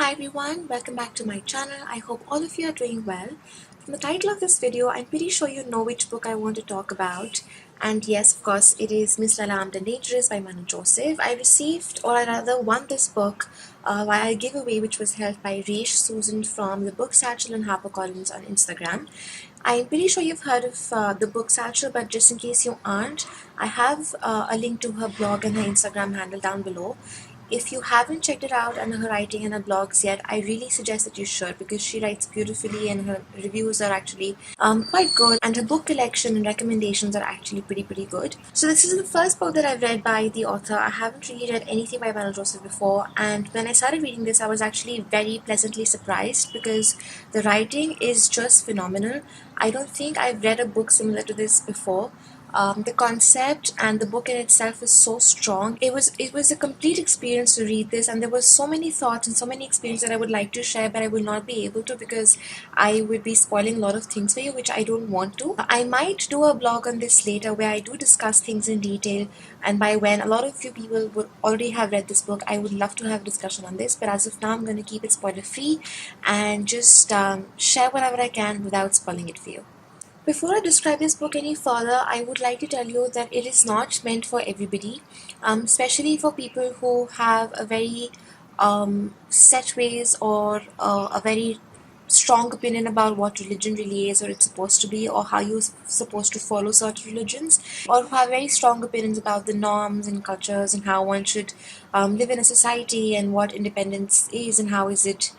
Hi everyone, welcome back to my channel. I hope all of you are doing well. From the title of this video, I'm pretty sure you know which book I want to talk about. And yes, of course, it is Miss Laila and Dangerous by Manu Jospeh. I received, or I rather won this book via a giveaway which was held by Resh Susan from the Book Satchel and HarperCollins on Instagram. I'm pretty sure you've heard of the Book Satchel, but just in case you aren't, I have a link to her blog and her Instagram handle down below. If you haven't checked it out and her writing and her blogs yet, I really suggest that you should because she writes beautifully and her reviews are actually quite good, and her book collection and recommendations are actually pretty good. So this is the first book that I've read by the author. I haven't really read anything by Manu Jospeh before, and when I started reading this, I was actually very pleasantly surprised because the writing is just phenomenal. I don't think I've read a book similar to this before. The concept and the book in itself is so strong. It was a complete experience to read this, and there were so many thoughts and so many experiences that I would like to share, but I will not be able to because I would be spoiling a lot of things for you, which I don't want to. I might do a blog on this later where I do discuss things in detail, and by when a lot of you people would already have read this book, I would love to have a discussion on this. But as of now, I'm going to keep it spoiler free and just share whatever I can without spoiling it for you. Before I describe this book any further, I would like to tell you that it is not meant for everybody, especially for people who have a very set ways or a very strong opinion about what religion really is or it's supposed to be or how you're supposed to follow certain religions, or who have very strong opinions about the norms and cultures and how one should live in a society and what independence is and how is it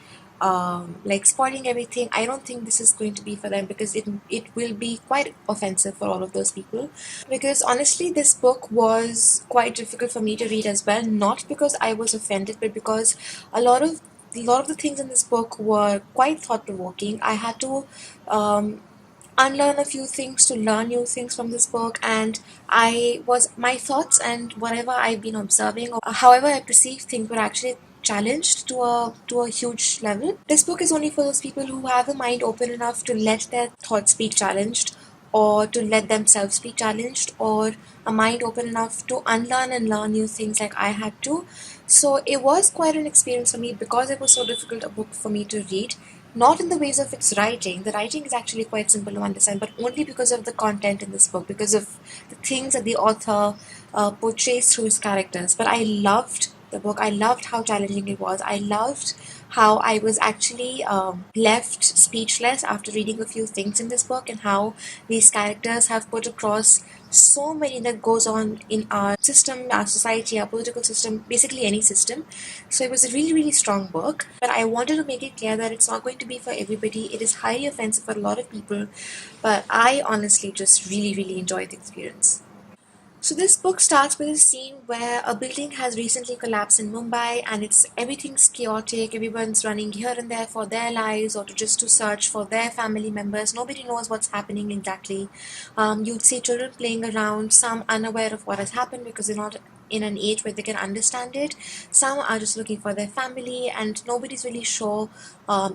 like spoiling everything. I don't think this is going to be for them because it will be quite offensive for all of those people. Because honestly, this book was quite difficult for me to read as well. Not because I was offended, but because a lot of the things in this book were quite thought provoking. I had to unlearn a few things to learn new things from this book, and my thoughts and whatever I've been observing or however I perceive things were actually challenged to a huge level. This book is only for those people who have a mind open enough to let their thoughts be challenged, or to let themselves be challenged, or a mind open enough to unlearn and learn new things like I had to. So it was quite an experience for me because it was so difficult a book for me to read. Not in the ways of its writing. The writing is actually quite simple to understand, but only because of the content in this book, because of the things that the author portrays through his characters. But I loved the book. I loved how challenging it was. I loved how I was actually left speechless after reading a few things in this book, and how these characters have put across so many that goes on in our system, our society, our political system, basically any system. So it was a really strong book, but I wanted to make it clear that it's not going to be for everybody. It is highly offensive for a lot of people, but I honestly just really enjoyed the experience. So this book starts with a scene where a building has recently collapsed in Mumbai, and everything's chaotic. Everyone's running here and there for their lives or to search for their family members. Nobody knows what's happening exactly. You'd see children playing around, some unaware of what has happened because they're not in an age where they can understand it. Some are just looking for their family, and nobody's really sure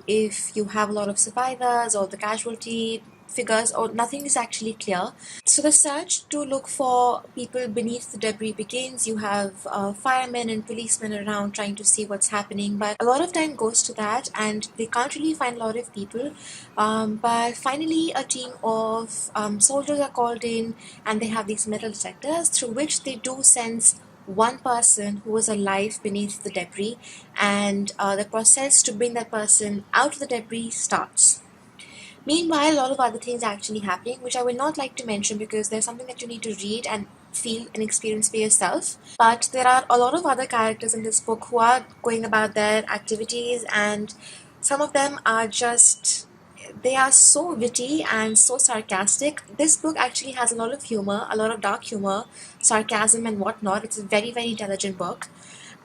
if you have a lot of survivors or the casualty figures, or nothing is actually clear. So the search to look for people beneath the debris begins. You have firemen and policemen around trying to see what's happening, but a lot of time goes to that, and they can't really find a lot of people. But finally, a team of soldiers are called in, and they have these metal detectors through which they do sense one person who was alive beneath the debris, and the process to bring that person out of the debris starts. Meanwhile, a lot of other things are actually happening, which I will not like to mention because there's something that you need to read and feel and experience for yourself. But there are a lot of other characters in this book who are going about their activities, and some of them are just. They are so witty and so sarcastic. This book actually has a lot of humor, a lot of dark humor, sarcasm, and whatnot. It's a very intelligent book.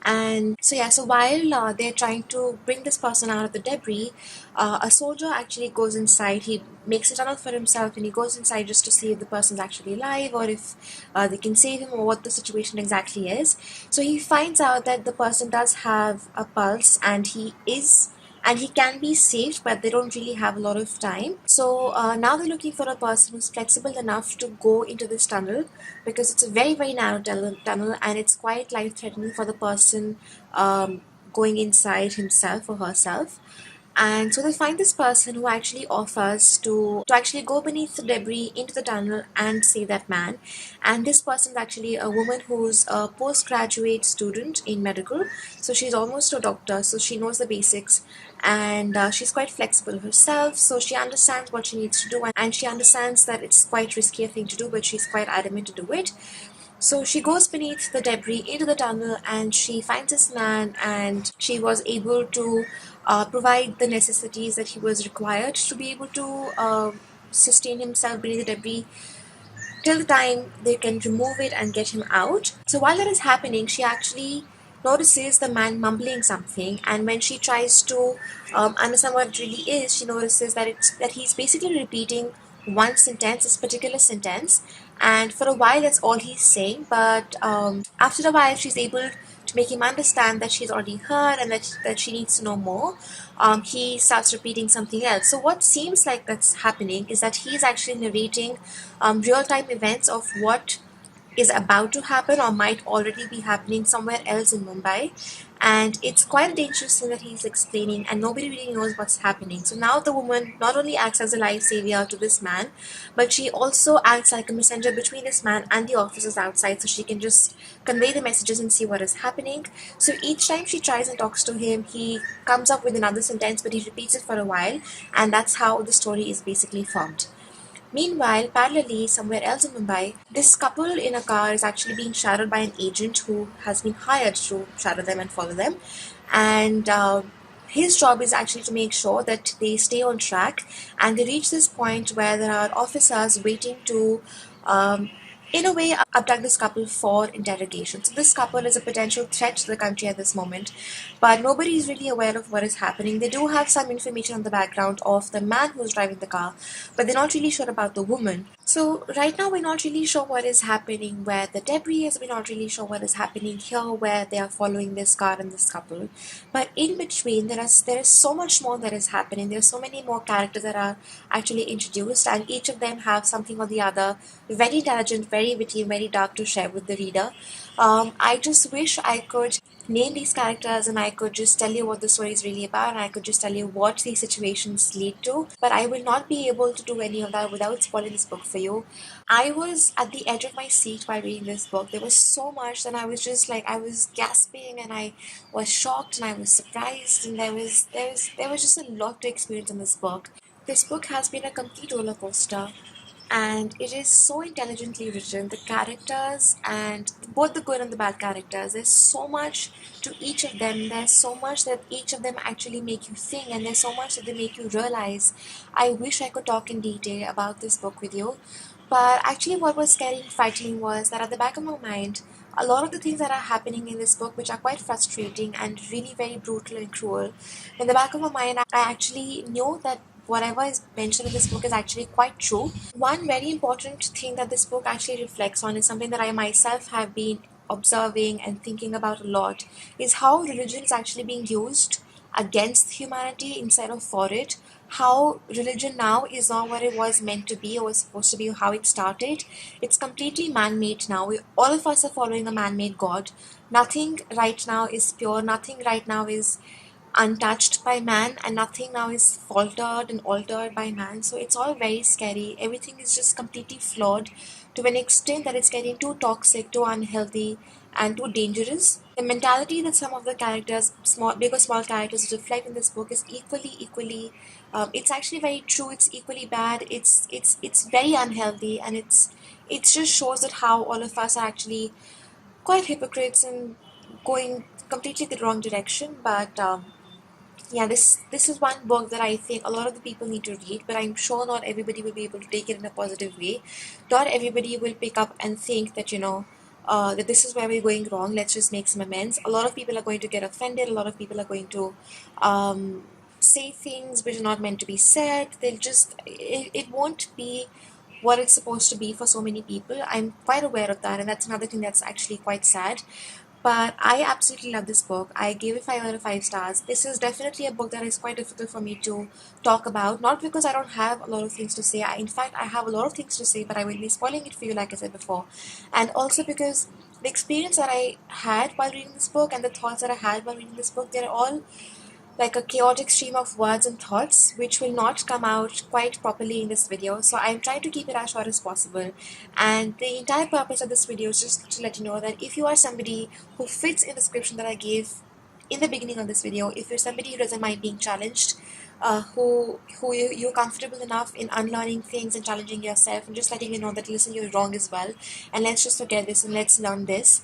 And so yeah, so while they're trying to bring this person out of the debris, a soldier actually goes inside. He makes a tunnel for himself, and he goes inside just to see if the person's actually alive, or if they can save him, or what the situation exactly is. So he finds out that the person does have a pulse, and he can be saved, but they don't really have a lot of time. So now they're looking for a person who's flexible enough to go into this tunnel, because it's a very narrow tunnel, and it's quite life threatening for the person going inside himself or herself. And so they find this person who actually offers to actually go beneath the debris into the tunnel and save that man. And this person is actually a woman who's a postgraduate student in medical. So she's almost a doctor, so she knows the basics, and she's quite flexible herself. So she understands what she needs to do, and she understands that it's quite risky a thing to do, but she's quite adamant to do it. So she goes beneath the debris into the tunnel and she finds this man, and she was able to provide the necessities that he was required to be able to sustain himself beneath the debris till the time they can remove it and get him out. So while that is happening, she actually notices the man mumbling something, and when she tries to understand what it really is, she notices that he's basically repeating one sentence, this particular sentence, and for a while that's all he's saying. But after a while, she's able to make him understand that she's already heard and that she needs to know more. He starts repeating something else. So what seems like that's happening is that he's actually narrating real-time events of what is about to happen or might already be happening somewhere else in Mumbai. And it's quite a dangerous thing that he's explaining, and nobody really knows what's happening. So now the woman not only acts as a life savior to this man, but she also acts like a messenger between this man and the officers outside, so she can just convey the messages and see what is happening. So each time she tries and talks to him, he comes up with another sentence, but he repeats it for a while, and that's how the story is basically formed. Meanwhile, parallelly, somewhere else in Mumbai, this couple in a car is actually being shadowed by an agent who has been hired to shadow them and follow them. And his job is actually to make sure that they stay on track and they reach this point where there are officers waiting to, um, in a way, abduct this couple for interrogation. So this couple is a potential threat to the country at this moment, but nobody is really aware of what is happening. They do have some information on the background of the man who's driving the car, but they're not really sure about the woman. So right now we're not really sure what is happening where the debris is. We're not really sure what is happening here where they are following this car and this couple. But in between, there is so much more that is happening. There are so many more characters that are actually introduced, and each of them have something or the other very intelligent, very witty, very dark to share with the reader. I just wish I could name these characters and I could just tell you what the story is really about, and I could just tell you what these situations lead to. But I will not be able to do any of that without spoiling this book for you. I was at the edge of my seat while reading this book. There was so much, and I was just like, I was gasping, and I was shocked, and I was surprised, and there was just a lot to experience in this book. This book has been a complete roller coaster, and it is so intelligently written. The characters, and both the good and the bad characters, there's so much to each of them. There's so much that each of them actually make you think, and there's so much that they make you realize. I wish I could talk in detail about this book with you, but actually what was scary and frightening was that at the back of my mind, a lot of the things that are happening in this book, which are quite frustrating and really very brutal and cruel, in the back of my mind, I actually knew that whatever is mentioned in this book is actually quite true. One very important thing that this book actually reflects on is something that I myself have been observing and thinking about a lot, is how religion is actually being used against humanity instead of for it. How religion now is not what it was meant to be or was supposed to be, how it started. It's completely man-made now. All of us are following a man-made God. Nothing right now is pure. Nothing right now is untouched by man, and nothing now is faltered and altered by man. So it's all very scary. Everything is just completely flawed to an extent that it's getting too toxic, too unhealthy, and too dangerous. The mentality that some of the characters, small, big or small characters, reflect in this book is equally. It's actually very true. It's equally bad. It's very unhealthy, and it just shows that how all of us are actually quite hypocrites and going completely the wrong direction. But yeah, this is one book that I think a lot of the people need to read, but I'm sure not everybody will be able to take it in a positive way. Not everybody will pick up and think that that this is where we're going wrong. Let's just make some amends. A lot of people are going to get offended. A lot of people are going to say things which are not meant to be said. It won't be what it's supposed to be for so many people. I'm quite aware of that, and that's another thing that's actually quite sad. But I absolutely love this book. I gave it 5 out of 5 stars. This is definitely a book that is quite difficult for me to talk about. Not because I don't have a lot of things to say. In fact, I have a lot of things to say, but I will be spoiling it for you, like I said before. And also because the experience that I had while reading this book and the thoughts that I had while reading this book, they're all like a chaotic stream of words and thoughts which will not come out quite properly in this video. So I'm trying to keep it as short as possible. And the entire purpose of this video is just to let you know that if you are somebody who fits in the description that I gave in the beginning of this video, if you're somebody who doesn't mind being challenged, you're comfortable enough in unlearning things and challenging yourself and just letting you know that listen, you're wrong as well, and let's just forget this and let's learn this,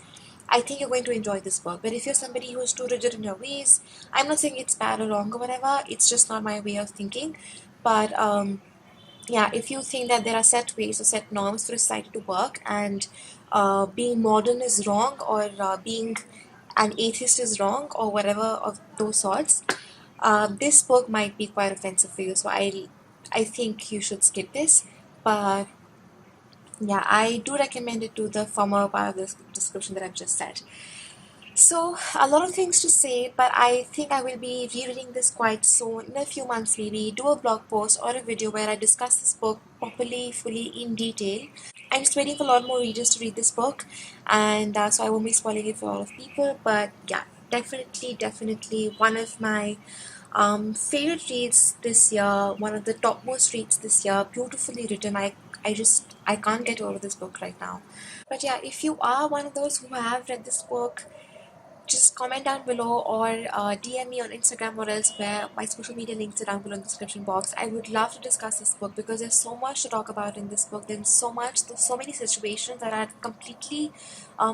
I think you're going to enjoy this book. But if you're somebody who's too rigid in your ways, I'm not saying it's bad or wrong or whatever, it's just not my way of thinking. But yeah, if you think that there are set ways or set norms for a society to work, and being modern is wrong, or being an atheist is wrong, or whatever of those sorts, this book might be quite offensive for you. So I think you should skip this. But yeah, I do recommend it to the former part of the description that I've just said. So, a lot of things to say, but I think I will be rereading this quite soon, in a few months maybe, do a blog post or a video where I discuss this book properly, fully, in detail. I'm just waiting for a lot more readers to read this book, and so I won't be spoiling it for a lot of people, but yeah, definitely one of my favorite reads this year, one of the topmost reads this year, beautifully written. I can't get over this book right now. But yeah, if you are one of those who have read this book, just comment down below, or DM me on Instagram or elsewhere. My social media links are down below in the description box. I would love to discuss this book because there's so much to talk about in this book. There's so many situations that I'd completely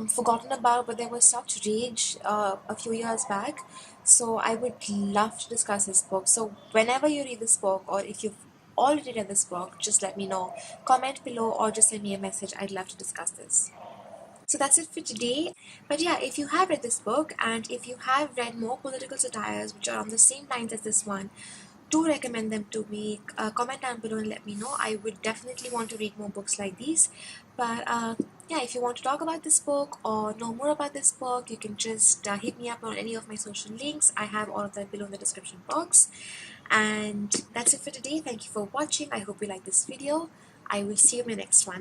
forgotten about, but there was such rage a few years back. So I would love to discuss this book. So whenever you read this book, or if you've already read this book, just let me know. Comment below or just send me a message. I'd love to discuss this. So that's it for today. But yeah, if you have read this book, and if you have read more political satires which are on the same lines as this one, do recommend them to me. Comment down below and let me know. I would definitely want to read more books like these. But yeah, if you want to talk about this book or know more about this book, you can just hit me up on any of my social links. I have all of that below in the description box. And that's it for today. Thank you for watching. I hope you like this video. I will see you in my next one.